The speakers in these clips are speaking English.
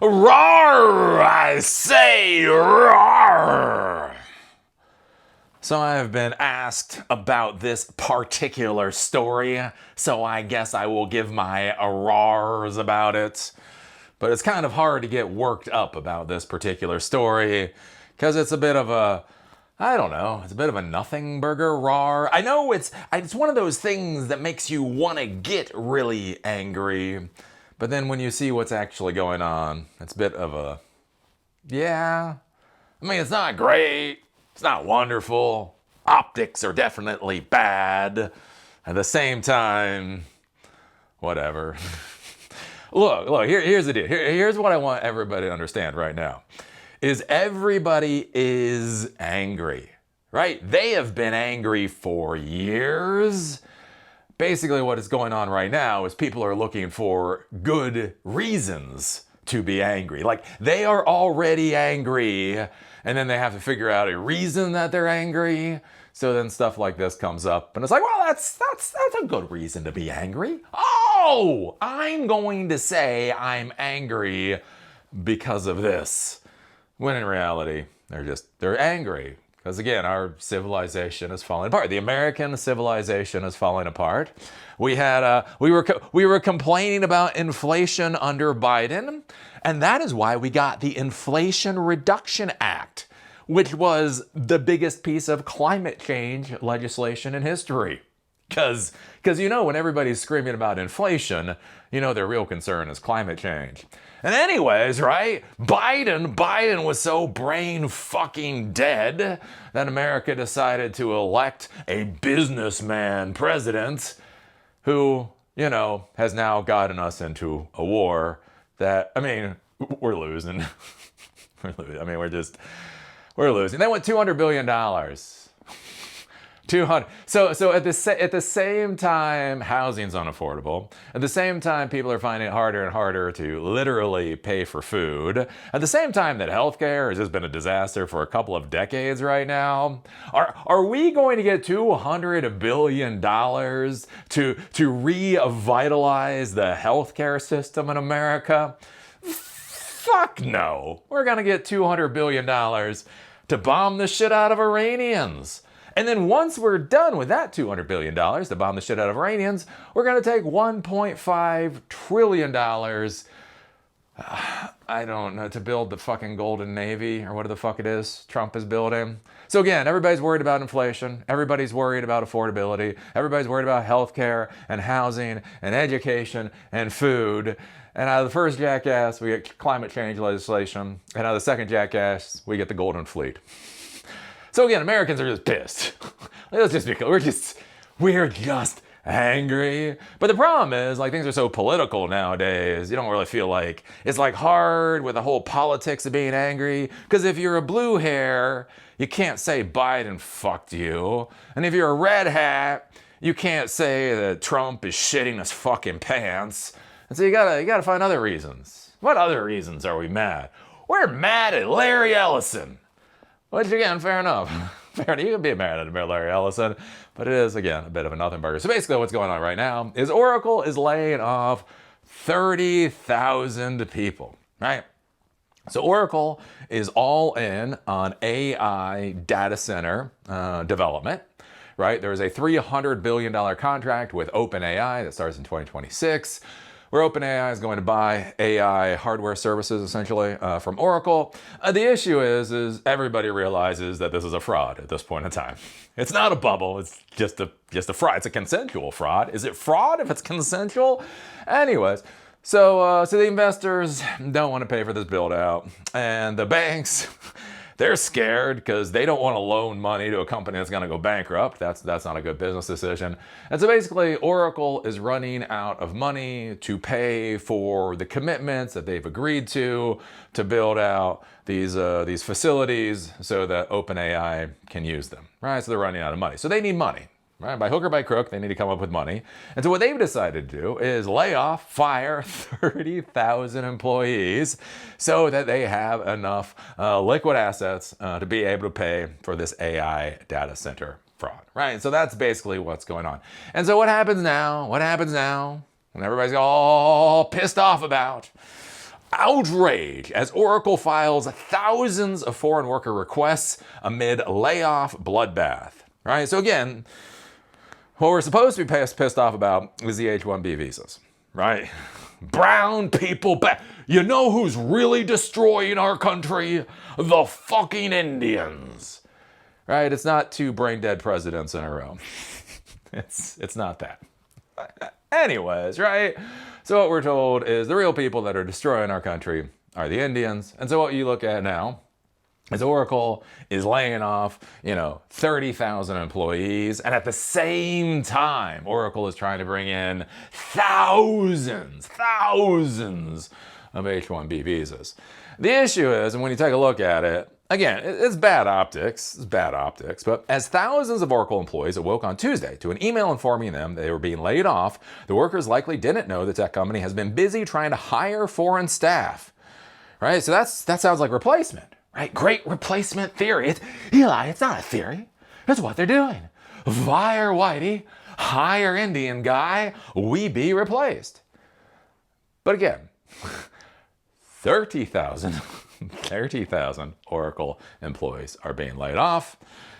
Roar! I say roar! So I have been asked about this particular story, so I guess I will give my roars about it. But it's kind of hard to get worked up about this particular story, because it's a bit of a, I don't know, it's a bit of a nothing burger roar. I know it's one of those things that makes you want to get really angry, but then when you see what's actually going on, it's a bit of a, yeah. I mean, it's not great. It's not wonderful. Optics are definitely bad. At the same time, whatever. Look, here's the deal. Here's what I want everybody to understand right now. Is everybody is angry, right? They have been angry for years. Basically, what is going on right now is people are looking for good reasons to be angry. Like, they are already angry, and then they have to figure out a reason that they're angry. So then stuff like this comes up, and it's like, well, that's a good reason to be angry. Oh, I'm going to say I'm angry because of this. When in reality, they're angry. Because again, our civilization is falling apart. The American civilization is falling apart. We were complaining about inflation under Biden, and that is why we got the Inflation Reduction Act, which was the biggest piece of climate change legislation in history. Because when everybody's screaming about inflation, their real concern is climate change. And anyways, right, Biden was so brain fucking dead that America decided to elect a businessman president who, has now gotten us into a war that, I mean, we're losing. We're losing. They want $200 billion. 200. So at the same time, housing's unaffordable. At the same time, people are finding it harder and harder to literally pay for food. At the same time that healthcare has just been a disaster for a couple of decades right now. Are we going to get $200 billion to revitalize the healthcare system in America? Fuck no. We're gonna get $200 billion to bomb the shit out of Iranians. And then once we're done with that $200 billion to bomb the shit out of Iranians, we're going to take $1.5 trillion, I don't know, to build the fucking Golden Navy or whatever the fuck it is Trump is building. So again, everybody's worried about inflation. Everybody's worried about affordability. Everybody's worried about healthcare and housing and education and food. And out of the first jackass, we get climate change legislation. And out of the second jackass, we get the Golden Fleet. So again, Americans are just pissed. Let's just be clear. We're just angry. But the problem is, things are so political nowadays, you don't really feel like, it's hard with the whole politics of being angry. Because if you're a blue hair, you can't say Biden fucked you. And if you're a red hat, you can't say that Trump is shitting his fucking pants. And so you gotta find other reasons. What other reasons are we mad? We're mad at Larry Ellison. Which again, fair enough. You can be mad at Larry Ellison, but it is, again, a bit of a nothing burger. So basically what's going on right now is Oracle is laying off 30,000 people, right? So Oracle is all in on AI data center development, right? There is a $300 billion contract with OpenAI that starts in 2026. Where OpenAI is going to buy AI hardware services, essentially, from Oracle. The issue is everybody realizes that this is a fraud at this point in time. It's not a bubble, it's just a fraud. It's a consensual fraud. Is it fraud if it's consensual? Anyways, so the investors don't want to pay for this build out. And the banks, they're scared because they don't want to loan money to a company that's going to go bankrupt. That's not a good business decision. And so basically, Oracle is running out of money to pay for the commitments that they've agreed to build out these facilities so that OpenAI can use them, right? So they're running out of money. So they need money. Right? By hook or by crook, they need to come up with money. And so what they've decided to do is fire 30,000 employees so that they have enough liquid assets to be able to pay for this AI data center fraud, right? And so that's basically what's going on. And so what happens now? And everybody's all pissed off about. outrage as Oracle files thousands of foreign worker requests amid layoff bloodbath. Right? So again, what we're supposed to be pissed off about is the H-1B visas. Right? Brown people You know who's really destroying our country? The fucking Indians. Right? It's not 2 brain-dead presidents in a row. It's not that. Anyways, right? So what we're told is the real people that are destroying our country are the Indians. And so what you look at now is Oracle is laying off, 30,000 employees. And at the same time, Oracle is trying to bring in thousands of H-1B visas. The issue is, and when you take a look at it, again, it's bad optics. But as thousands of Oracle employees awoke on Tuesday to an email informing them they were being laid off, the workers likely didn't know the tech company has been busy trying to hire foreign staff. Right? So that sounds like replacement. Right? Great replacement theory. Eli, it's not a theory. That's what they're doing. Fire Whitey, hire Indian guy, we be replaced. But again, 30,000 Oracle employees are being laid off.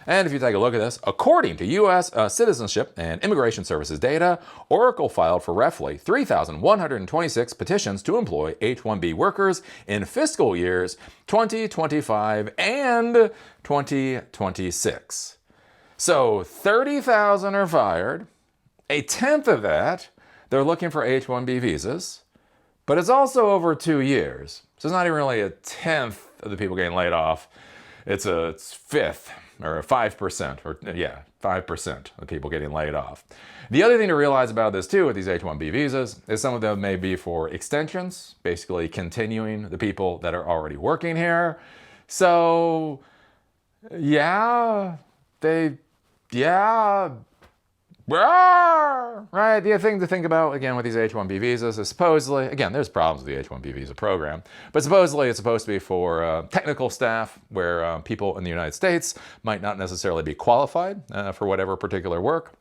And if you take a look at this, according to U.S. Citizenship and Immigration Services data, Oracle filed for roughly 3,126 petitions to employ H-1B workers in fiscal years 2025 and 2026. So 30,000 are fired. A tenth of that, they're looking for H-1B visas. But it's also over 2 years. So it's not even really a tenth of the people getting laid off. It's fifth, or 5%, 5% of the people getting laid off. The other thing to realize about this too with these H-1B visas is some of them may be for extensions, basically continuing the people that are already working here. So, right? The other thing to think about, again, with these H-1B visas is supposedly, again, there's problems with the H-1B visa program, but supposedly it's supposed to be for technical staff where people in the United States might not necessarily be qualified for whatever particular work.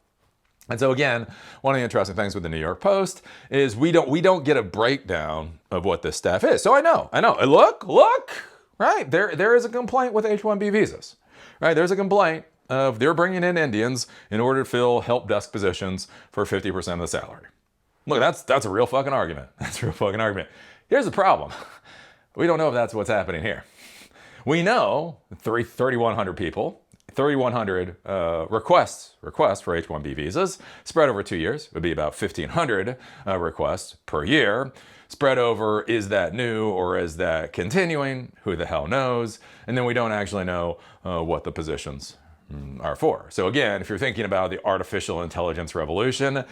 And so again, one of the interesting things with the New York Post is we don't get a breakdown of what this staff is. So I know, look, right? There is a complaint with H-1B visas, right? There's a complaint of they're bringing in Indians in order to fill help desk positions for 50% of the salary. Look, that's a real fucking argument. That's a real fucking argument. Here's the problem. We don't know if that's what's happening here. We know 3,100 people, 3,100 requests for H-1B visas spread over 2 years would be about 1,500 requests per year. Spread over, is that new or is that continuing? Who the hell knows? And then we don't actually know what the positions are for. So again, if you're thinking about the artificial intelligence revolution,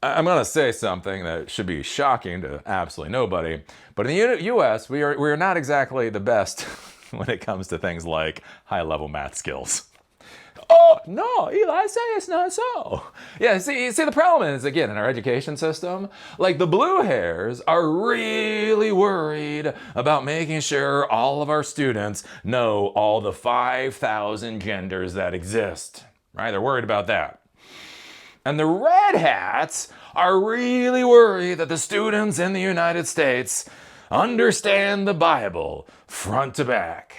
I'm going to say something that should be shocking to absolutely nobody, but in the U.S., we are not exactly the best when it comes to things like high-level math skills. Oh, no, Eli, say it's not so. Yeah, see, the problem is, again, in our education system, like the blue hairs are really worried about making sure all of our students know all the 5,000 genders that exist, right? They're worried about that. And the red hats are really worried that the students in the United States understand the Bible front to back.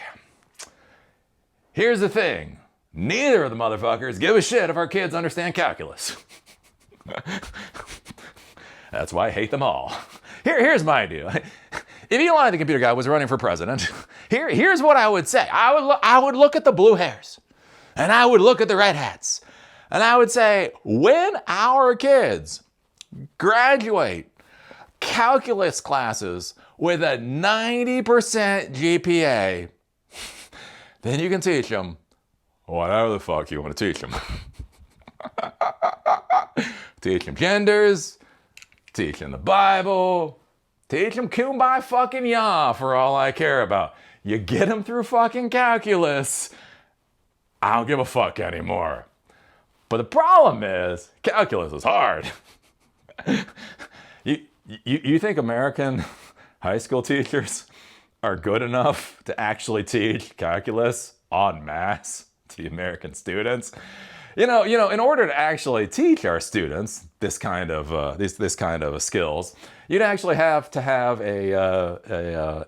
Here's the thing. Neither of the motherfuckers give a shit if our kids understand calculus. That's why I hate them all. Here's my idea. If Eli the computer guy was running for president, here's what I would say. I would look at the blue hairs, and I would look at the red hats, and I would say, when our kids graduate calculus classes with a 90% GPA, then you can teach them whatever the fuck you want to teach them. Teach them genders, teach them the Bible, teach them kumbaya fucking ya for all I care about. You get them through fucking calculus, I don't give a fuck anymore. But the problem is, calculus is hard. You think American high school teachers are good enough to actually teach calculus en masse to the American students? In order to actually teach our students this kind of this kind of skills, you'd actually have to have a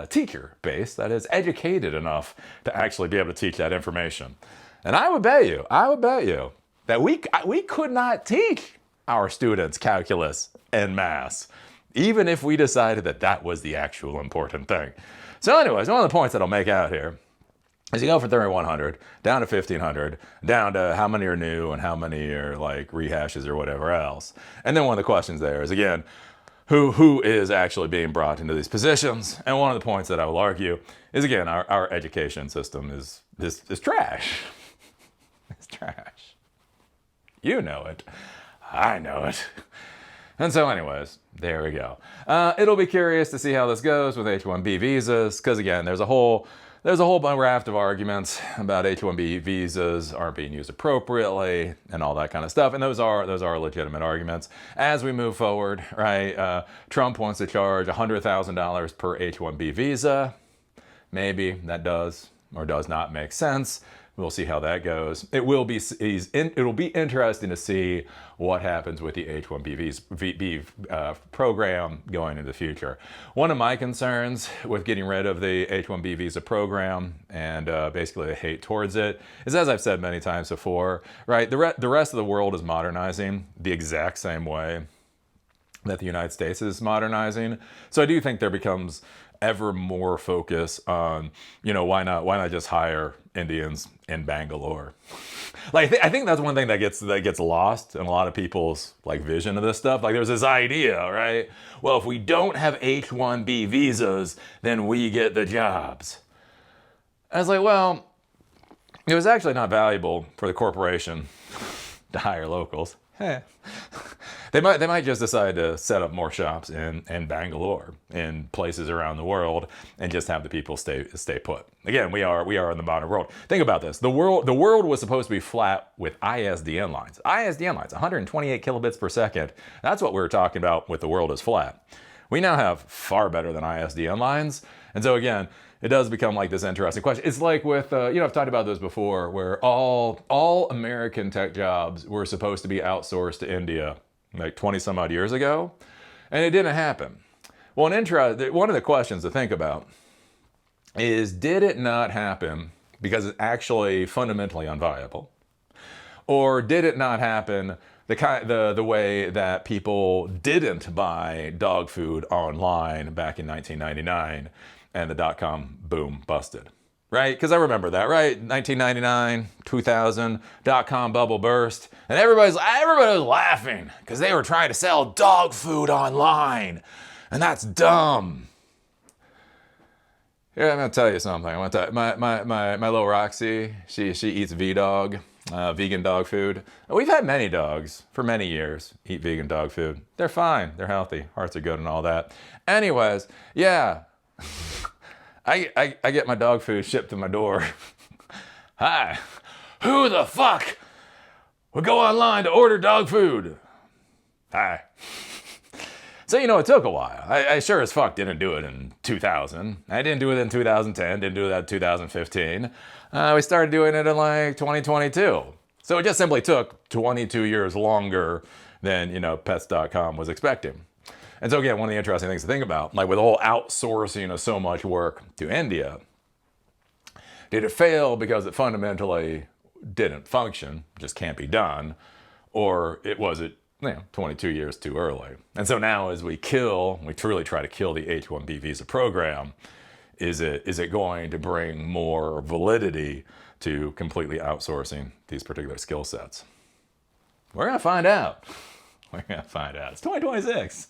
teacher base that is educated enough to actually be able to teach that information. And I would bet you that we could not teach our students calculus and math, even if we decided that that was the actual important thing. So anyways, one of the points that I'll make out here is you go from 3,100 down to 1,500, down to how many are new and how many are like rehashes or whatever else. And then one of the questions there is, again, who is actually being brought into these positions? And one of the points that I will argue is, again, our education system is trash. It's trash. You know it. I know it. And so anyways, there we go. It'll be curious to see how this goes with H-1B visas, because again, there's a whole raft of arguments about H-1B visas aren't being used appropriately and all that kind of stuff. And those are legitimate arguments. As we move forward, right, Trump wants to charge $100,000 per H-1B visa. Maybe that does or does not make sense. We'll see how that goes. It'll be interesting to see what happens with the H-1B program going into the future. One of my concerns with getting rid of the H-1B visa program and basically the hate towards it is, as I've said many times before, right? The rest of the world is modernizing the exact same way that the United States is modernizing. So I do think there becomes ever more focus on, why not just hire Indians in Bangalore? Like, I think that's one thing that gets lost in a lot of people's like vision of this stuff. Like, there's this idea, right? Well, if we don't have H-1B visas, then we get the jobs. I was like, well, it was actually not valuable for the corporation to hire locals. They might just decide to set up more shops in Bangalore, in places around the world, and just have the people stay put. Again, we are in the modern world. Think about this. The world was supposed to be flat with ISDN lines. ISDN lines, 128 kilobits per second. That's what we were talking about with the world is flat. We now have far better than ISDN lines. And so again, it does become like this interesting question. It's like with, I've talked about this before, where all American tech jobs were supposed to be outsourced to India like 20 some odd years ago, and it didn't happen. Well, one of the questions to think about is, did it not happen because it's actually fundamentally unviable? Or did it not happen the way that people didn't buy dog food online back in 1999 and the dot-com boom busted? Right? Because I remember that, right? 1999, 2000, dot-com bubble burst, and everybody was laughing because they were trying to sell dog food online, and that's dumb. Here, I'm gonna tell you something. My little Roxy, she eats V-Dog, vegan dog food. We've had many dogs for many years eat vegan dog food. They're fine. They're healthy. Hearts are good and all that. Anyways, yeah. I get my dog food shipped to my door. Hi, who the fuck would go online to order dog food? Hi. So, it took a while. I sure as fuck didn't do it in 2000. I didn't do it in 2010, didn't do that in 2015. We started doing it in like 2022. So it just simply took 22 years longer than, pets.com was expecting. And so again, one of the interesting things to think about, like with the whole outsourcing of so much work to India, did it fail because it fundamentally didn't function, just can't be done, or was it 22 years too early? And so now as we truly try to kill the H-1B visa program, is it going to bring more validity to completely outsourcing these particular skill sets? We're going to find out. We're going to find out. It's 2026.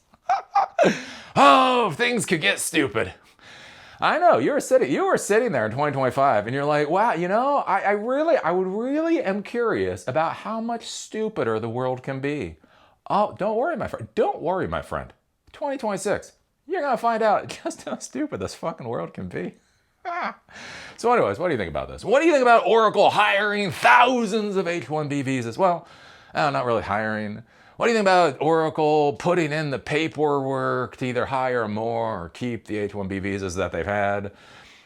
Oh, things could get stupid. I know, you were sitting there in 2025 and you're like, wow, I really am curious about how much stupider the world can be. Oh, don't worry, my friend. Don't worry, my friend. 2026, you're going to find out just how stupid this fucking world can be. So anyways, what do you think about this? What do you think about Oracle hiring thousands of H-1B visas? Well, not really hiring. What do you think about Oracle putting in the paperwork to either hire more or keep the H-1B visas that they've had?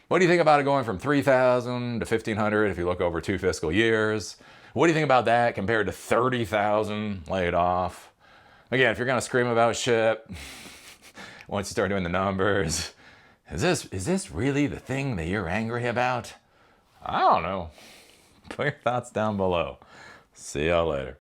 What do you think about it going from 3,000 to 1,500 if you look over 2 fiscal years? What do you think about that compared to 30,000 laid off? Again, if you're gonna scream about shit, once you start doing the numbers, is this really the thing that you're angry about? I don't know. Put your thoughts down below. See y'all later.